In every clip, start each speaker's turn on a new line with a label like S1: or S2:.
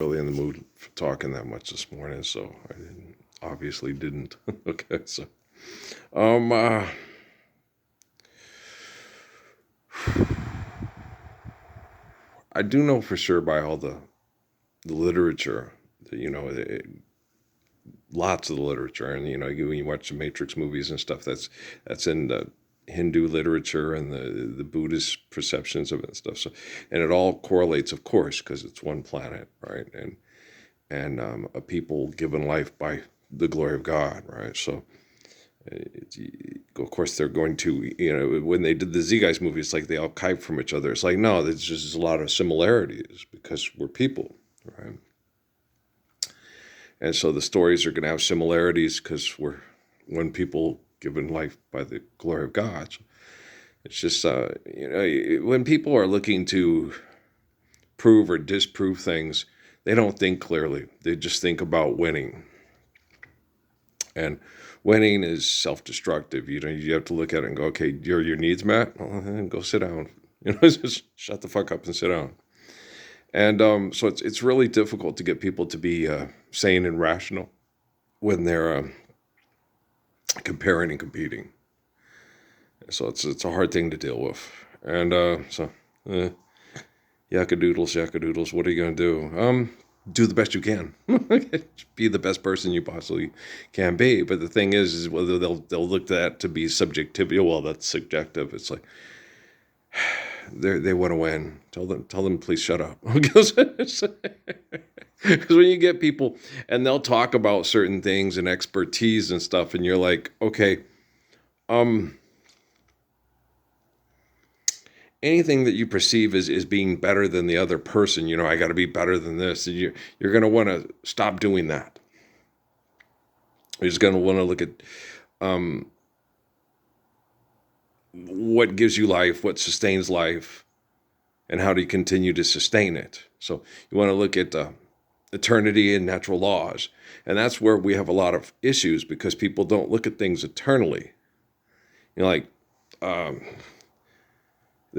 S1: really in the mood for talking that much this morning, so obviously didn't. Okay, so um, uh, I do know for sure by all the literature, that, lots of the literature, and when you watch the Matrix movies and stuff, that's in the Hindu literature and the Buddhist perceptions of it and stuff. So, and it all correlates, of course, because it's one planet, right? And a people given life by the glory of God, right? So, of course, they're going to, when they did the Z Guys movie, it's like they all kite from each other. It's like, no, there's just a lot of similarities because we're people, right? And so the stories are going to have similarities because we're one people given life by the glory of God. So it's just, when people are looking to prove or disprove things, they don't think clearly. They just think about winning. And winning is self-destructive. You have to look at it and go, okay, your needs met? Well, then go sit down. Just shut the fuck up and sit down. And so it's really difficult to get people to be sane and rational when they're comparing and competing. So it's a hard thing to deal with. And yakkadoodles, what are you going to do? Do the best you can. Be the best person you possibly can be. But the thing is whether they'll look at that to be subjectivity. Well, that's subjective. It's like they want to win. Tell them please shut up. Because when you get people and they'll talk about certain things and expertise and stuff, and you're like, okay, anything that you perceive as being better than the other person, I got to be better than this. And you're going to want to stop doing that. You're just going to want to look at what gives you life, what sustains life, and how do you continue to sustain it. So you want to look at eternity and natural laws. And that's where we have a lot of issues because people don't look at things eternally. They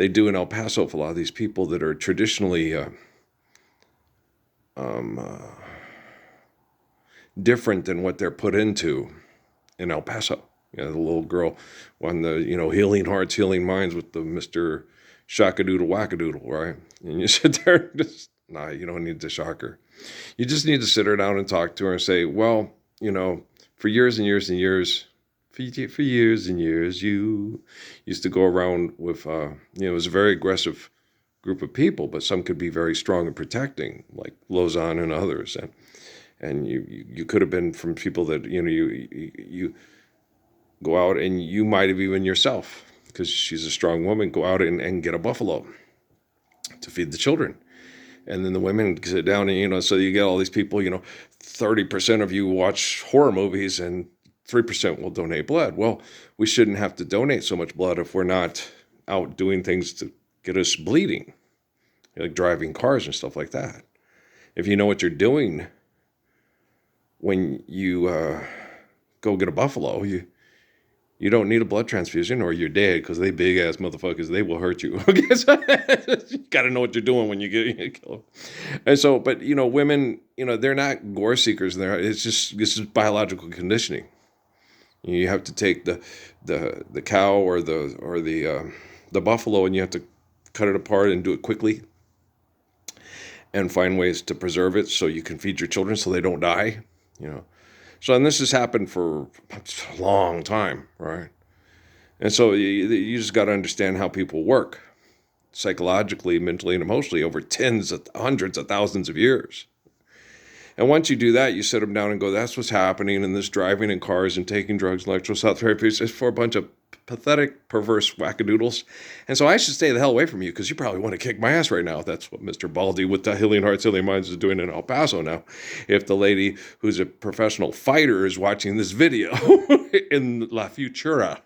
S1: do in El Paso for a lot of these people that are traditionally different than what they're put into in El Paso. The little girl won the, Healing Hearts, Healing Minds with the Mr. Shakadoodle Wackadoodle, right? And you sit there and just, nah, you don't need to shock her. You just need to sit her down and talk to her and say, well, for years and years and years, for years and years, you used to go around with, it was a very aggressive group of people, but some could be very strong and protecting, like Lozan and others. And you could have been from people that, you go out and you might have even yourself, because she's a strong woman, go out and get a buffalo to feed the children. And then the women sit down and, so you get all these people, 30% of you watch horror movies and 3% will donate blood. Well, we shouldn't have to donate so much blood if we're not out doing things to get us bleeding, like driving cars and stuff like that. If you know what you're doing when you go get a buffalo, you don't need a blood transfusion or you're dead, because they big ass motherfuckers, they will hurt you. Okay, so you got to know what you're doing when you kill them. And so, but women, they're not gore seekers. This is biological conditioning. You have to take the cow or the buffalo, and you have to cut it apart and do it quickly, and find ways to preserve it so you can feed your children so they don't die. So, and this has happened for a long time, right? And so you just got to understand how people work psychologically, mentally, and emotionally over hundreds of thousands of years. And once you do that, you sit them down and go, that's what's happening in this driving in cars and taking drugs, electrotherapies, is for a bunch of pathetic, perverse wackadoodles. And so I should stay the hell away from you, because you probably want to kick my ass right now. That's what Mr. Baldy with the Healing Hearts, Healing Minds is doing in El Paso now. If the lady who's a professional fighter is watching this video in La Futura,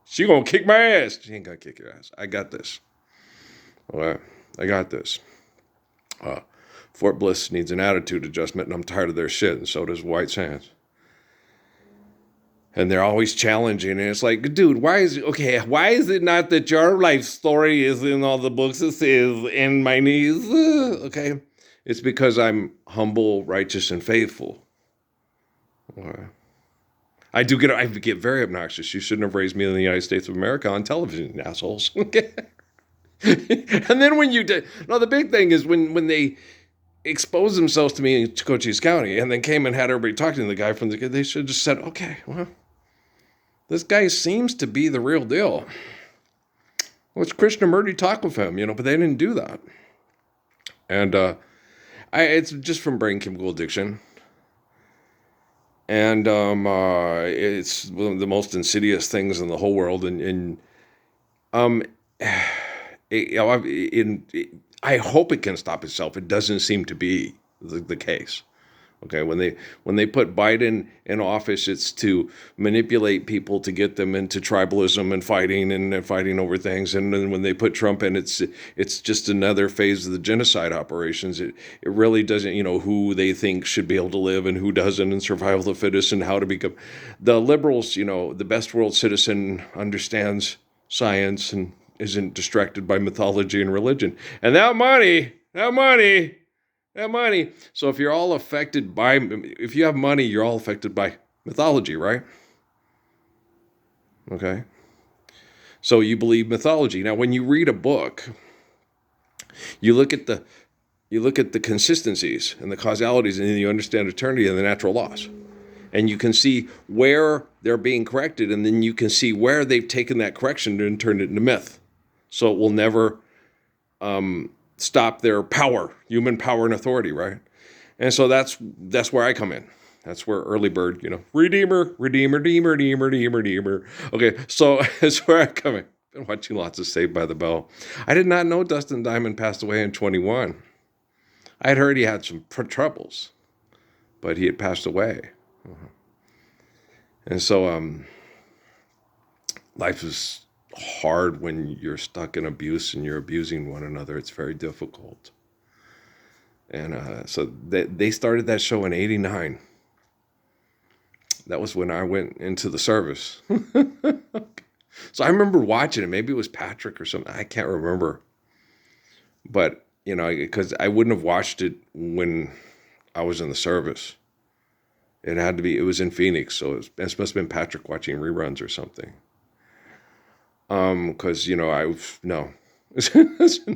S1: she gonna kick my ass. She ain't gonna kick your ass. I got this. All right, I got this. Fort Bliss needs an attitude adjustment, and I'm tired of their shit, and so does White Sands. And they're always challenging, and it's like, dude, why is it not that your life story is in all the books? It says, in my knees, okay? It's because I'm humble, righteous, and faithful. I get very obnoxious. You shouldn't have raised me in the United States of America on television, assholes. And then when you did, no, the big thing is when they exposed themselves to me in Cochise County and then came and had everybody talking to the guy from they should have just said, okay, well, this guy seems to be the real deal. Let's Krishnamurti talk with him, but they didn't do that. And it's just from brain chemical addiction. And it's one of the most insidious things in the whole world. And I hope it can stop itself. It doesn't seem to be the case. Okay, when they put Biden in office, it's to manipulate people to get them into tribalism and fighting over things. And then when they put Trump in, it's just another phase of the genocide operations. It really doesn't, who they think should be able to live and who doesn't, and survival of the fittest, and how to become. The liberals, the best world citizen understands science and isn't distracted by mythology and religion. And that money. So if you're all affected by, if you have money, you're all affected by mythology, right? Okay. So you believe mythology. Now, when you read a book, you look at the consistencies and the causalities, and then you understand eternity and the natural laws. And you can see where they're being corrected, and then you can see where they've taken that correction and turned it into myth. So it will never stop their power, human power and authority, right? And so that's where I come in. That's where early bird, redeemer. Okay, so that's where I come in. Been watching lots of Saved by the Bell. I did not know Dustin Diamond passed away in 21. I had heard he had some troubles, but he had passed away. And so life is hard when you're stuck in abuse and you're abusing one another. It's very difficult. And so they started that show in 89. That was when I went into the service. So I remember watching it. Maybe it was Patrick or something. I can't remember. But, because I wouldn't have watched it when I was in the service. It had to be, it was in Phoenix. So it must have been Patrick watching reruns or something. Because, no.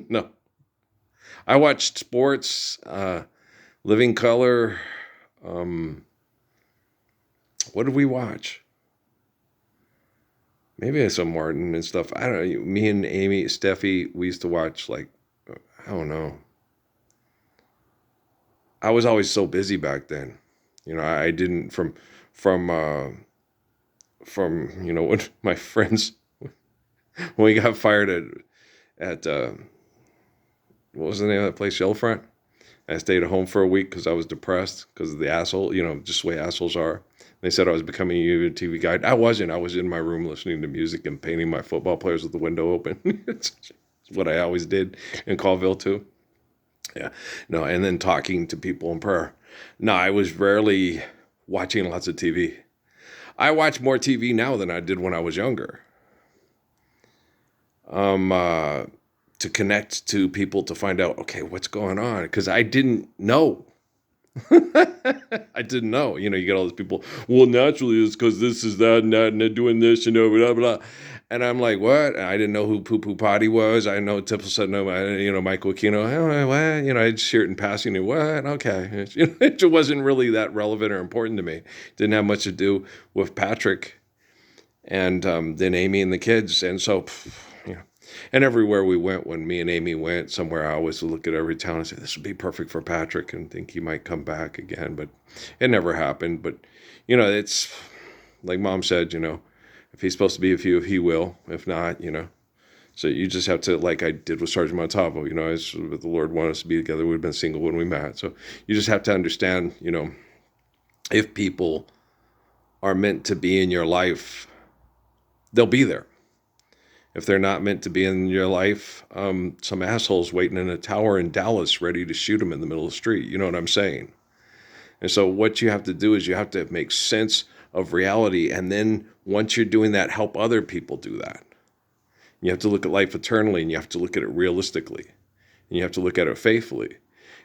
S1: No. I watched sports, Living Color. What did we watch? Maybe I saw Martin and stuff. I don't know. Me and Amy, Steffi, we used to watch, I don't know. I was always so busy back then. I didn't, from when my friends, when we got fired at what was the name of that place, Shellfront? I stayed at home for a week because I was depressed because of the asshole, just the way assholes are. They said I was becoming a TV guide. I wasn't. I was in my room listening to music and painting my football players with the window open. It's what I always did in Colville too. Yeah. No, and then talking to people in prayer. No, I was rarely watching lots of TV. I watch more TV now than I did when I was younger. To connect to people to find out, okay, what's going on? Because I didn't know. I didn't know. You get all these people, well, naturally it's because this is that and that and they're doing this and blah, blah. And I'm like, what? And I didn't know who Poo Poo Potty was. I know Tipple said no, Michael Aquino. Oh, what? I just hear it in passing. And what? Okay. It wasn't really that relevant or important to me. Didn't have much to do with Patrick and then Amy and the kids. And so, and everywhere we went, when me and Amy went somewhere, I always look at every town and say, this would be perfect for Patrick, and think he might come back again. But it never happened. But, it's like Mom said, if he's supposed to be with you, he will. If not, So you just have to, like I did with Sergeant Montalvo, as the Lord wanted us to be together, we'd been single when we met. So you just have to understand, if people are meant to be in your life, they'll be there. If they're not meant to be in your life, some asshole's waiting in a tower in Dallas ready to shoot him in the middle of the street. You know what I'm saying? And so what you have to do is you have to make sense of reality. And then once you're doing that, help other people do that. You have to look at life eternally, and you have to look at it realistically. And you have to look at it faithfully.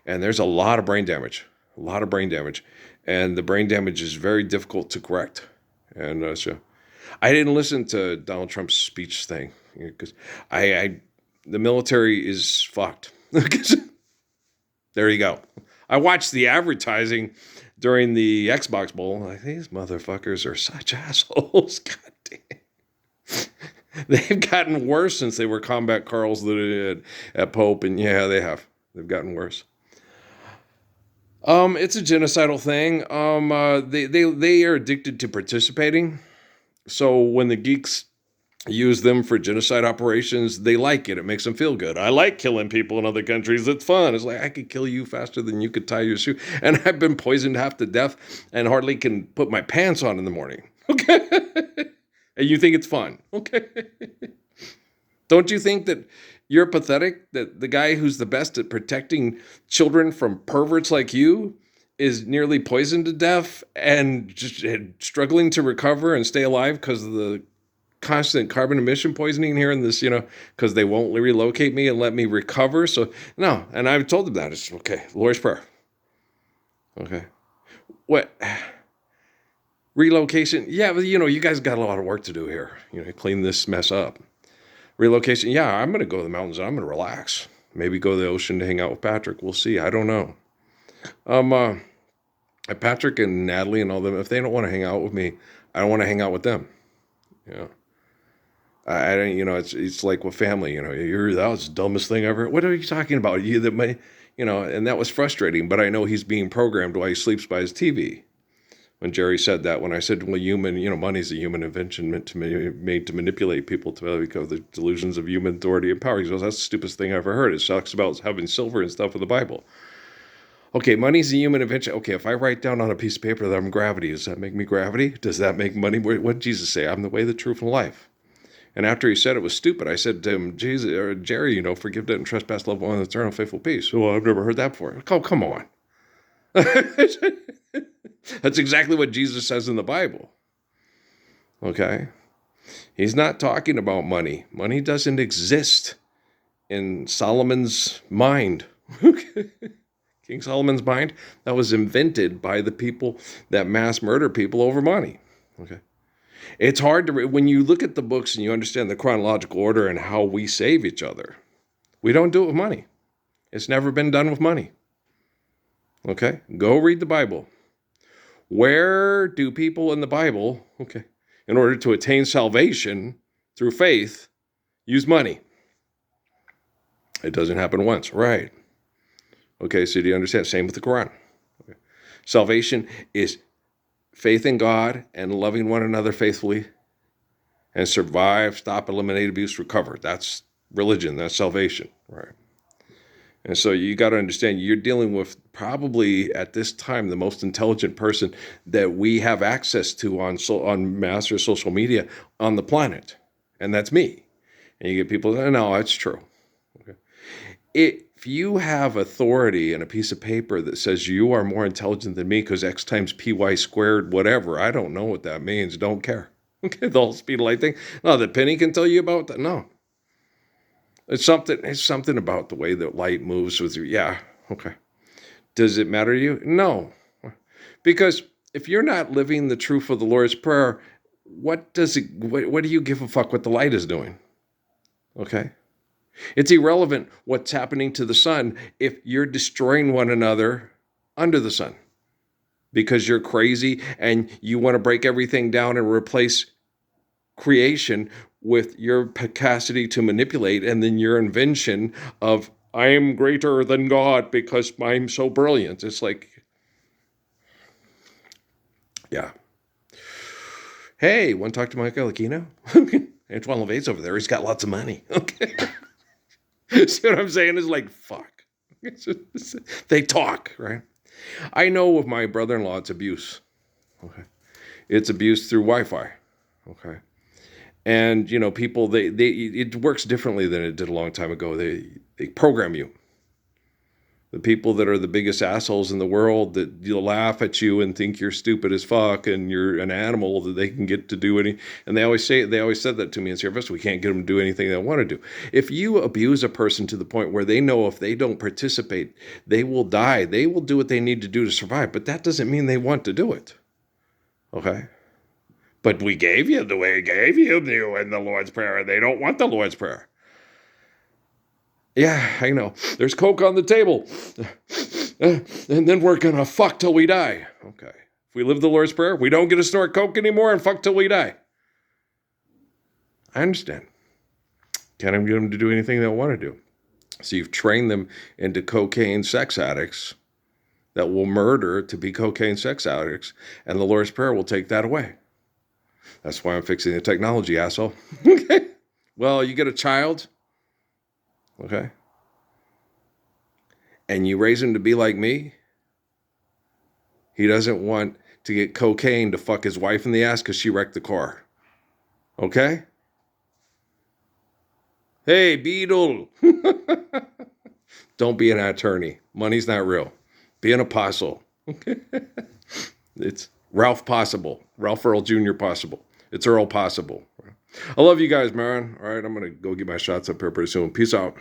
S1: And there's a lot of brain damage, and the brain damage is very difficult to correct. And so I didn't listen to Donald Trump's speech thing because I the military is fucked. There you go. I watched the advertising during the Xbox Bowl. Like, these motherfuckers are such assholes. God damn. They've gotten worse since they were combat Carls at Pope, and yeah, they have. They've gotten worse. It's a genocidal thing. They are addicted to participating. So when the geeks use them for genocide operations, they like it. It makes them feel good. I like killing people in other countries. It's fun. It's like, I could kill you faster than you could tie your shoe. And I've been poisoned half to death and hardly can put my pants on in the morning. Okay. And you think it's fun. Okay. Don't you think that you're pathetic? That the guy who's the best at protecting children from perverts like you is nearly poisoned to death and just struggling to recover and stay alive because of the constant carbon emission poisoning here in this, because they won't relocate me and let me recover. So no, and I've told them that. It's okay. Lord's Prayer. Okay. What? Relocation? Yeah, but you guys got a lot of work to do here. Clean this mess up. Relocation? Yeah, I'm going to go to the mountains and I'm going to relax. Maybe go to the ocean to hang out with Patrick. We'll see. I don't know. Patrick and Natalie and all them, if they don't want to hang out with me, I don't want to hang out with them. I don't, it's like with family, that was the dumbest thing ever. What are you talking about? And that was frustrating, but I know he's being programmed while he sleeps by his TV. When Jerry said that, when I said, well, money's a human invention made to manipulate people because of the delusions of human authority and power. He goes, that's the stupidest thing I ever heard. It talks about having silver and stuff in the Bible. Okay, money's a human invention. Okay, if I write down on a piece of paper that I'm gravity, does that make me gravity? Does that make money? What did Jesus say? I'm the way, the truth, and life. And after he said it was stupid, I said to him, Jesus, or Jerry, forgive debt and trespass, love one, and eternal faithful peace. Well, I've never heard that before. Oh, come on. That's exactly what Jesus says in the Bible. Okay? He's not talking about money. Money doesn't exist in Solomon's mind. King Solomon's mind, that was invented by the people that mass murder people over money. Okay? It's hard to, when you look at the books and you understand the chronological order and how we save each other, we don't do it with money. It's never been done with money. Okay? Go read the Bible. Where do people in the Bible, in order to attain salvation through faith, use money? It doesn't happen once, right? Okay, so do you understand? Same with the Quran. Okay. Salvation is faith in God and loving one another faithfully and survive, stop, eliminate abuse, recover. That's religion. That's salvation, right? And so you got to understand, you're dealing with probably at this time the most intelligent person that we have access to on mass or social media on the planet, and that's me. And you get people that, no, that's true. Okay. If you have authority and a piece of paper that says you are more intelligent than me because X times PY squared, whatever, I don't know what that means, don't care. Okay, the whole speed of light thing. No, that Penny can tell you about that. No. It's something about the way that light moves with you. Yeah, okay. Does it matter to you? No. Because if you're not living the truth of the Lord's Prayer, what do you give a fuck what the light is doing? Okay? It's irrelevant what's happening to the sun if you're destroying one another under the sun because you're crazy and you want to break everything down and replace creation with your capacity to manipulate and then your invention of I am greater than God because I'm so brilliant. It's like, yeah. Hey, want to talk to Michael Aquino? Antoine LaVey's over there. He's got lots of money. Okay. See what I'm saying? It's like, fuck. They talk, right? I know with my brother-in-law, it's abuse. Okay. It's abuse through Wi-Fi. Okay. And, people, it works differently than it did a long time ago. They program you. The people that are the biggest assholes in the world that you'll laugh at you and think you're stupid as fuck and you're an animal that they can get to do any. And they always said that to me in service. We can't get them to do anything they want to do. If you abuse a person to the point where they know if they don't participate, they will die. They will do what they need to do to survive. But that doesn't mean they want to do it. Okay? But we gave you in the Lord's Prayer, and they don't want the Lord's Prayer. Yeah, I know. There's Coke on the table. And then we're going to fuck till we die. Okay. If we live the Lord's Prayer, we don't get to snort Coke anymore and fuck till we die. I understand. Can't get them to do anything they want to do. So you've trained them into cocaine sex addicts that will murder to be cocaine sex addicts, and the Lord's Prayer will take that away. That's why I'm fixing the technology, asshole. Okay. Well, you get a child. Okay. And you raise him to be like me. He doesn't want to get cocaine to fuck his wife in the ass because she wrecked the car. Okay? Hey, Beetle. Don't be an attorney. Money's not real. Be an apostle. Okay? It's Ralph Possible. Ralph Earl Jr. Possible. It's Earl Possible. I love you guys, man. All right, I'm going to go get my shots up here pretty soon. Peace out.